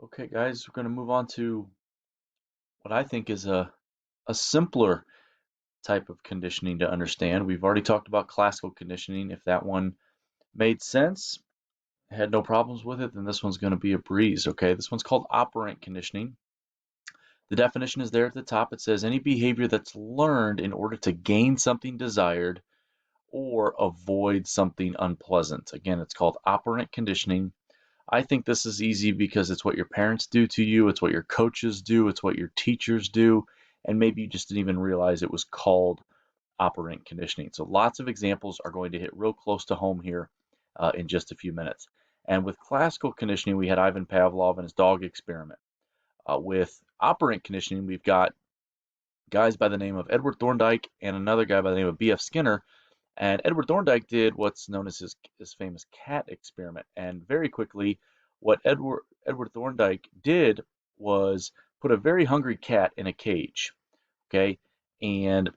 Okay, guys, we're going to move on to what I think is a simpler type of conditioning to understand. We've already talked about classical conditioning. If that one made sense, had no problems with it, then this one's going to be a breeze. Okay, this one's called operant conditioning. The definition is there at the top. It says any behavior that's learned in order to gain something desired or avoid something unpleasant. Again, it's called operant conditioning. I think this is easy because it's what your parents do to you, it's what your coaches do, it's what your teachers do, and maybe you just didn't even realize it was called operant conditioning. So lots of examples are going to hit real close to home here in just a few minutes. And with classical conditioning, we had Ivan Pavlov and his dog experiment. With operant conditioning, we've got guys by the name of Edward Thorndike and another guy by the name of B.F. Skinner. And Edward Thorndike did what's known as his famous cat experiment. And very quickly, what Edward Thorndike did was put a very hungry cat in a cage. Okay. And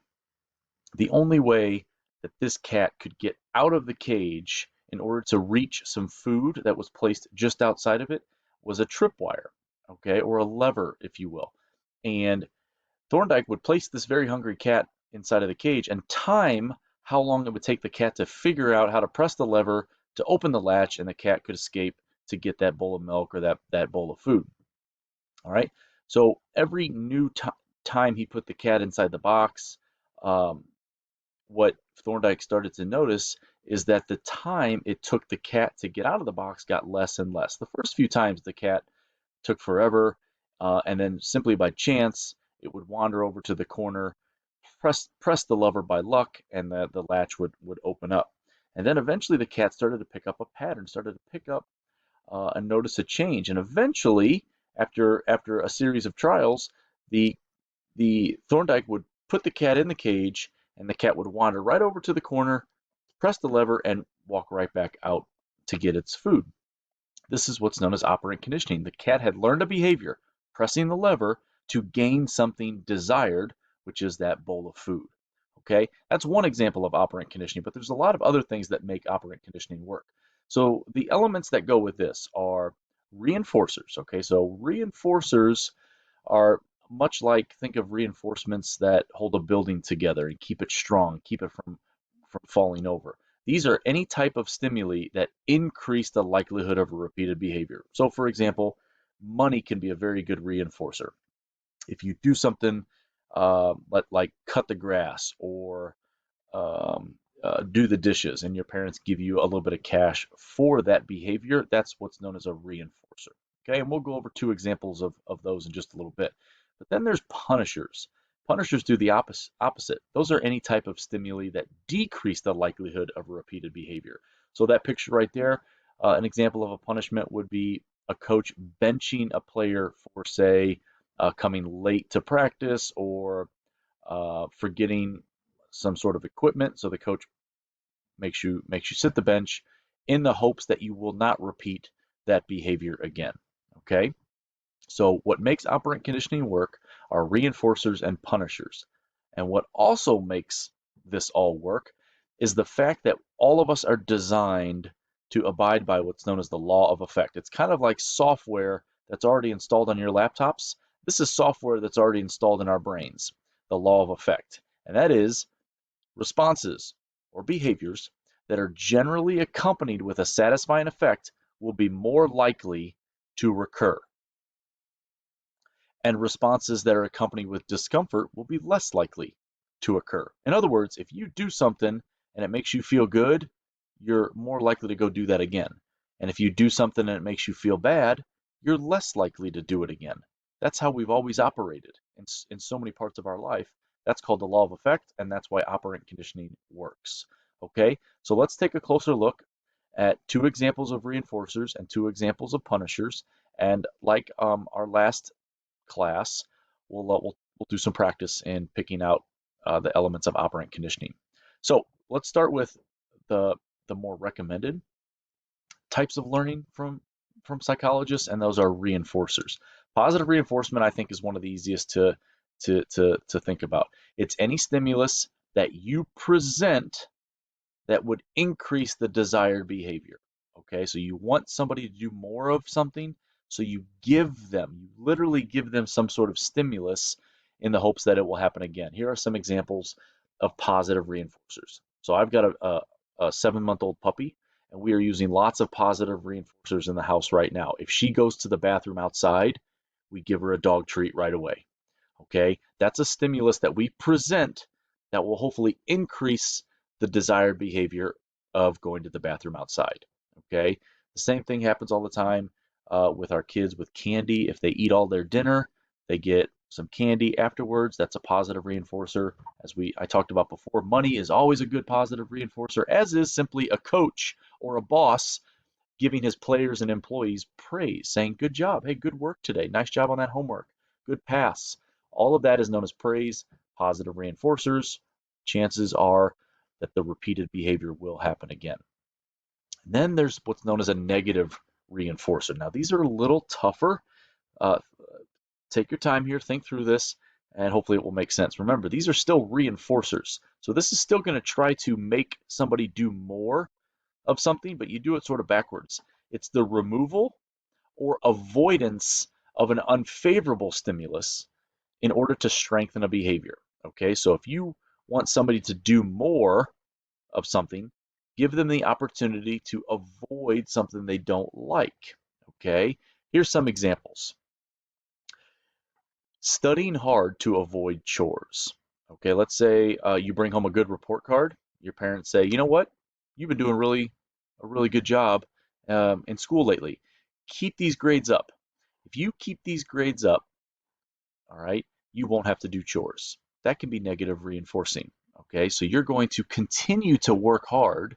the only way that this cat could get out of the cage in order to reach some food that was placed just outside of it was a tripwire, okay, or a lever, if you will. And Thorndike would place this very hungry cat inside of the cage and time how long it would take the cat to figure out how to press the lever to open the latch, and the cat could escape to get that bowl of milk or that bowl of food. All right. So every new time he put the cat inside the box, um, what Thorndike started to notice is that the time it took the cat to get out of the box got less and less. The first few times the cat took forever, and then simply by chance it would wander over to the corner, press the lever by luck, and the latch would open up. And then eventually the cat started to pick up a pattern, started to pick up and notice a change. And eventually, after a series of trials, the the Thorndike would put the cat in the cage, and the cat would wander right over to the corner, press the lever, and walk right back out to get its food. This is what's known as operant conditioning. The cat had learned a behavior, pressing the lever, to gain something desired, which is that bowl of food. Okay, that's one example of operant conditioning, but there's a lot of other things that make operant conditioning work. So the elements that go with this are reinforcers. Okay, so reinforcers are much like, think of reinforcements that hold a building together and keep it strong, keep it from falling over. These are any type of stimuli that increase the likelihood of a repeated behavior. So, for example, money can be a very good reinforcer. If you do something like cut the grass or do the dishes, and your parents give you a little bit of cash for that behavior, that's what's known as a reinforcer. Okay, and we'll go over two examples of those in just a little bit. But then there's punishers. Punishers do the opposite. Those are any type of stimuli that decrease the likelihood of a repeated behavior. So that picture right there, an example of a punishment would be a coach benching a player for, say, coming late to practice or forgetting some sort of equipment. So the coach makes you sit the bench in the hopes that you will not repeat that behavior again. Okay? So what makes operant conditioning work are reinforcers and punishers. And what also makes this all work is the fact that all of us are designed to abide by what's known as the law of effect. It's kind of like software that's already installed on your laptops. This is software that's already installed in our brains, the law of effect. And that is responses or behaviors that are generally accompanied with a satisfying effect will be more likely to recur, and responses that are accompanied with discomfort will be less likely to occur. In other words, if you do something and it makes you feel good, you're more likely to go do that again. And if you do something and it makes you feel bad, you're less likely to do it again. That's how we've always operated in so many parts of our life. That's called the law of effect, and that's why operant conditioning works. Okay, so let's take a closer look at two examples of reinforcers and two examples of punishers. And like our last class, we'll do some practice in picking out the elements of operant conditioning. So let's start with the more recommended types of learning from psychologists, and those are reinforcers. Positive reinforcement, I think, is one of the easiest to think about. It's any stimulus that you present that would increase the desired behavior. Okay, so you want somebody to do more of something, So you literally give them some sort of stimulus in the hopes that it will happen again. Here are some examples of positive reinforcers. So I've got a 7-month-old puppy, and we are using lots of positive reinforcers in the house right now. If she goes to the bathroom outside, we give her a dog treat right away. Okay, that's a stimulus that we present that will hopefully increase the desired behavior of going to the bathroom outside. Okay, the same thing happens all the time with our kids with candy. If they eat all their dinner, they get some candy afterwards. That's a positive reinforcer. As I talked about before, money is always a good positive reinforcer, as is simply a coach or a boss giving his players and employees praise, saying, good job, hey, good work today, nice job on that homework, good pass. All of that is known as praise, positive reinforcers. Chances are that the repeated behavior will happen again. And then there's what's known as a negative reinforcer. Now, these are a little tougher. Uh, Take your time here, think through this, and hopefully it will make sense. Remember, these are still reinforcers. So this is still going to try to make somebody do more of something, but you do it sort of backwards. It's the removal or avoidance of an unfavorable stimulus in order to strengthen a behavior. Okay, so if you want somebody to do more of something, give them the opportunity to avoid something they don't like. Okay, here's some examples. Studying hard to avoid chores. Okay, let's say you bring home a good report card. Your parents say, you know what? You've been doing a really good job in school lately. Keep these grades up. If you keep these grades up, all right, you won't have to do chores. That can be negative reinforcing. Okay, so you're going to continue to work hard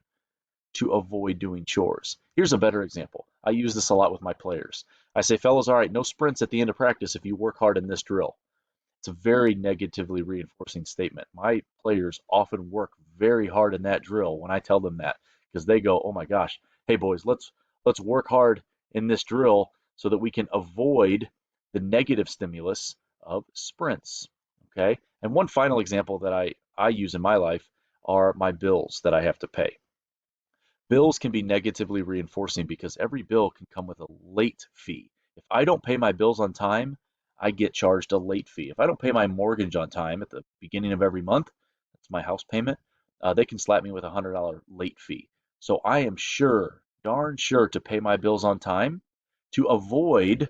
to avoid doing chores. Here's a better example. I use this a lot with my players. I say, fellas, all right, no sprints at the end of practice if you work hard in this drill. It's a very negatively reinforcing statement. My players often work very hard in that drill when I tell them that, because they go, "Oh my gosh, hey boys, let's work hard in this drill so that we can avoid the negative stimulus of sprints." Okay? And one final example that I use in my life are my bills that I have to pay. Bills can be negatively reinforcing because every bill can come with a late fee. If I don't pay my bills on time, I get charged a late fee. If I don't pay my mortgage on time at the beginning of every month, that's my house payment, they can slap me with a $100 late fee. So I am sure, darn sure, to pay my bills on time to avoid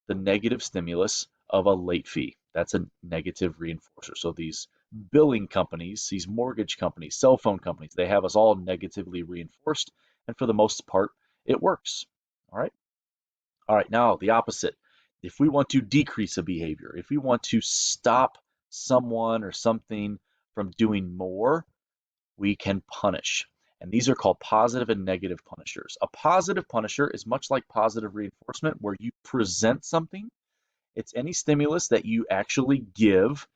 the negative stimulus of a late fee. That's a negative reinforcer. So these billing companies, these mortgage companies, cell phone companies, they have us all negatively reinforced. And for the most part, it works. All right. All right. Now, the opposite. If we want to decrease a behavior, if we want to stop someone or something from doing more, we can punish. And these are called positive and negative punishers. A positive punisher is much like positive reinforcement, where you present something. It's any stimulus that you actually give,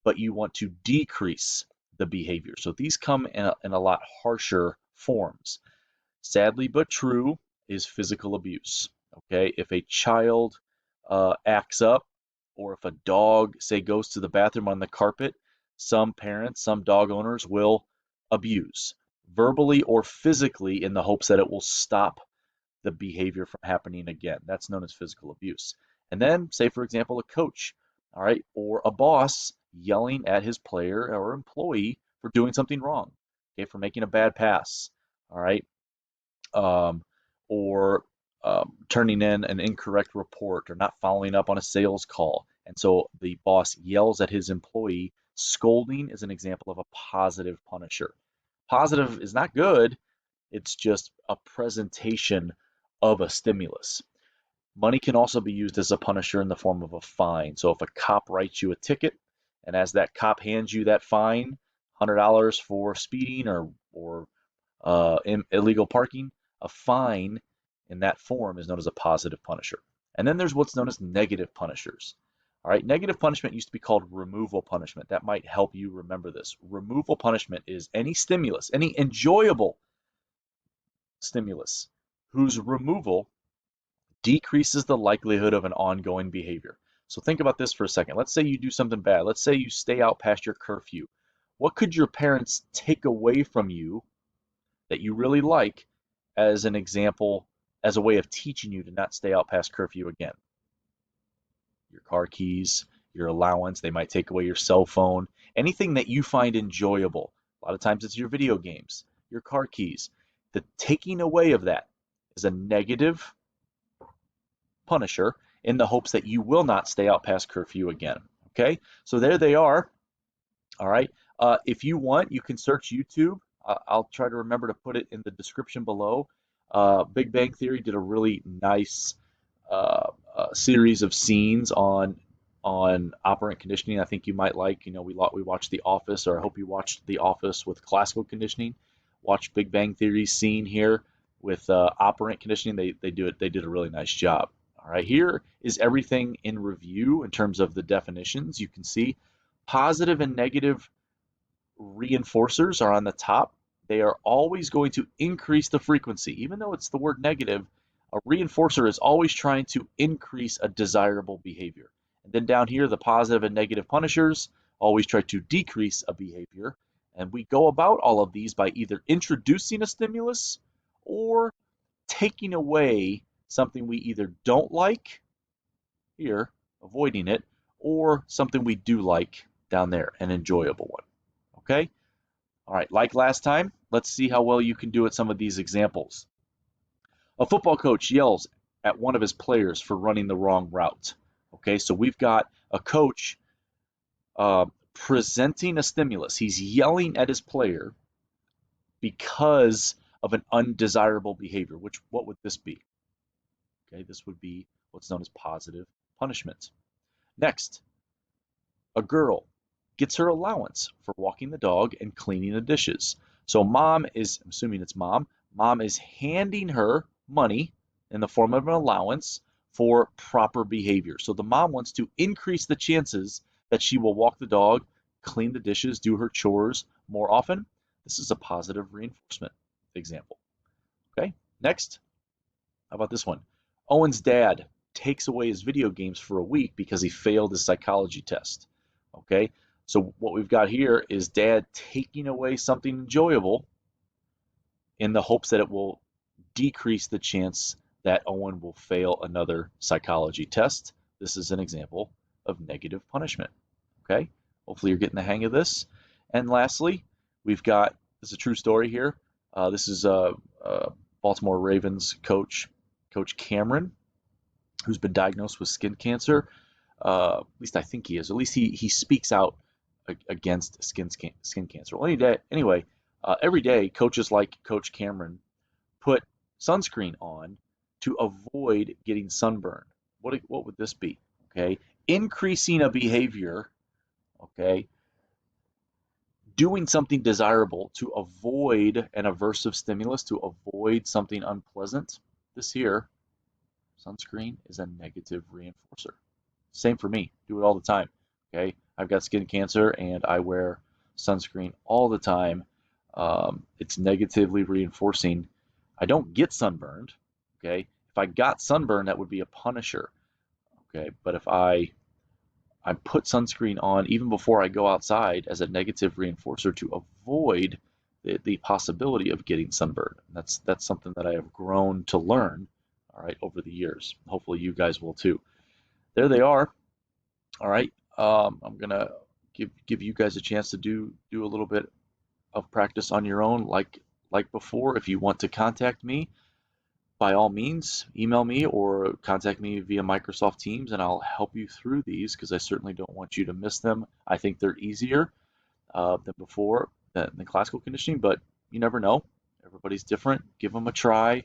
but you want to decrease the behavior. So these come in a lot harsher forms. Sadly but true is physical abuse. Okay, if a child acts up, or if a dog, say, goes to the bathroom on the carpet, some parents, some dog owners will abuse verbally or physically in the hopes that it will stop the behavior from happening again. That's known as physical abuse. And then, say, for example, a coach, all right, or a boss yelling at his player or employee for doing something wrong, okay, for making a bad pass, all right, um, or turning in an incorrect report or not following up on a sales call. And so the boss yells at his employee. Scolding is an example of a positive punisher. Positive is not good, it's just a presentation of a stimulus. Money can also be used as a punisher in the form of a fine. So if a cop writes you a ticket, and as that cop hands you that fine, $100 for speeding or illegal parking, a fine in that form is known as a positive punisher. And then there's what's known as negative punishers. All right, negative punishment used to be called removal punishment. That might help you remember this. Removal punishment is any stimulus, any enjoyable stimulus whose removal decreases the likelihood of an ongoing behavior. So think about this for a second. Let's say you do something bad. Let's say you stay out past your curfew. What could your parents take away from you that you really like as an example, as a way of teaching you to not stay out past curfew again. Your car keys, your allowance, they might take away your cell phone, anything that you find enjoyable. A lot of times it's your video games, your car keys. The taking away of that is a negative punisher in the hopes that you will not stay out past curfew again. Okay, so there they are. All right. If you want, you can search YouTube. I'll try to remember to put it in the description below. Big Bang Theory did a really nice series of scenes on operant conditioning. I think you might like. We watched The Office, or I hope you watched The Office with classical conditioning. Watch Big Bang Theory's scene here with operant conditioning. They did a really nice job. All right, here is everything in review in terms of the definitions. You can see positive and negative reinforcers are on the top. They are always going to increase the frequency. Even though it's the word negative, a reinforcer is always trying to increase a desirable behavior. And then down here, the positive and negative punishers always try to decrease a behavior. And we go about all of these by either introducing a stimulus or taking away something we either don't like, here, avoiding it, or something we do like down there, an enjoyable one. Okay? All right, like last time, let's see how well you can do at some of these examples. A football coach yells at one of his players for running the wrong route. Okay, so we've got a coach presenting a stimulus. He's yelling at his player because of an undesirable behavior. What would this be? Okay, this would be what's known as positive punishment. Next, a girl gets her allowance for walking the dog and cleaning the dishes. So I'm assuming it's mom is handing her money in the form of an allowance for proper behavior. So the mom wants to increase the chances that she will walk the dog, clean the dishes, do her chores more often. This is a positive reinforcement example. Okay, next, how about this one? Owen's dad takes away his video games for a week because he failed his psychology test. Okay, so what we've got here is dad taking away something enjoyable in the hopes that it will decrease the chance that Owen will fail another psychology test. This is an example of negative punishment. Okay, hopefully you're getting the hang of this. And lastly, this is a true story here. This is Baltimore Ravens Coach Cameron, who's been diagnosed with skin cancer. At least I think he is. At least he speaks out against skin cancer. Well, anyway, every day coaches like Coach Cameron put sunscreen on to avoid getting sunburned. What would this be? Okay, increasing a behavior. Okay, doing something desirable to avoid an aversive stimulus, to avoid something unpleasant. This here, sunscreen, is a negative reinforcer. Same for me. Do it all the time. Okay, I've got skin cancer and I wear sunscreen all the time. It's negatively reinforcing. I don't get sunburned. Okay, if I got sunburned, that would be a punisher. Okay, but if I put sunscreen on even before I go outside as a negative reinforcer to avoid the possibility of getting sunburned. That's something that I have grown to learn, all right, over the years. Hopefully you guys will too. There they are. All right, I'm gonna give you guys a chance to do a little bit of practice on your own, like before. If you want to contact me, by all means, email me or contact me via Microsoft Teams, and I'll help you through these because I certainly don't want you to miss them. I think they're easier than before, than classical conditioning, but you never know. Everybody's different. Give them a try.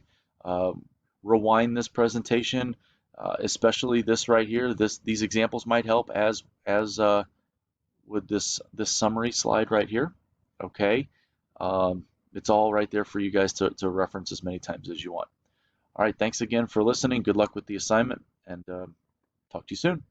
Rewind this presentation, especially this right here. These examples might help as with this summary slide right here. Okay, it's all right there for you guys to reference as many times as you want. All right, thanks again for listening. Good luck with the assignment, and talk to you soon.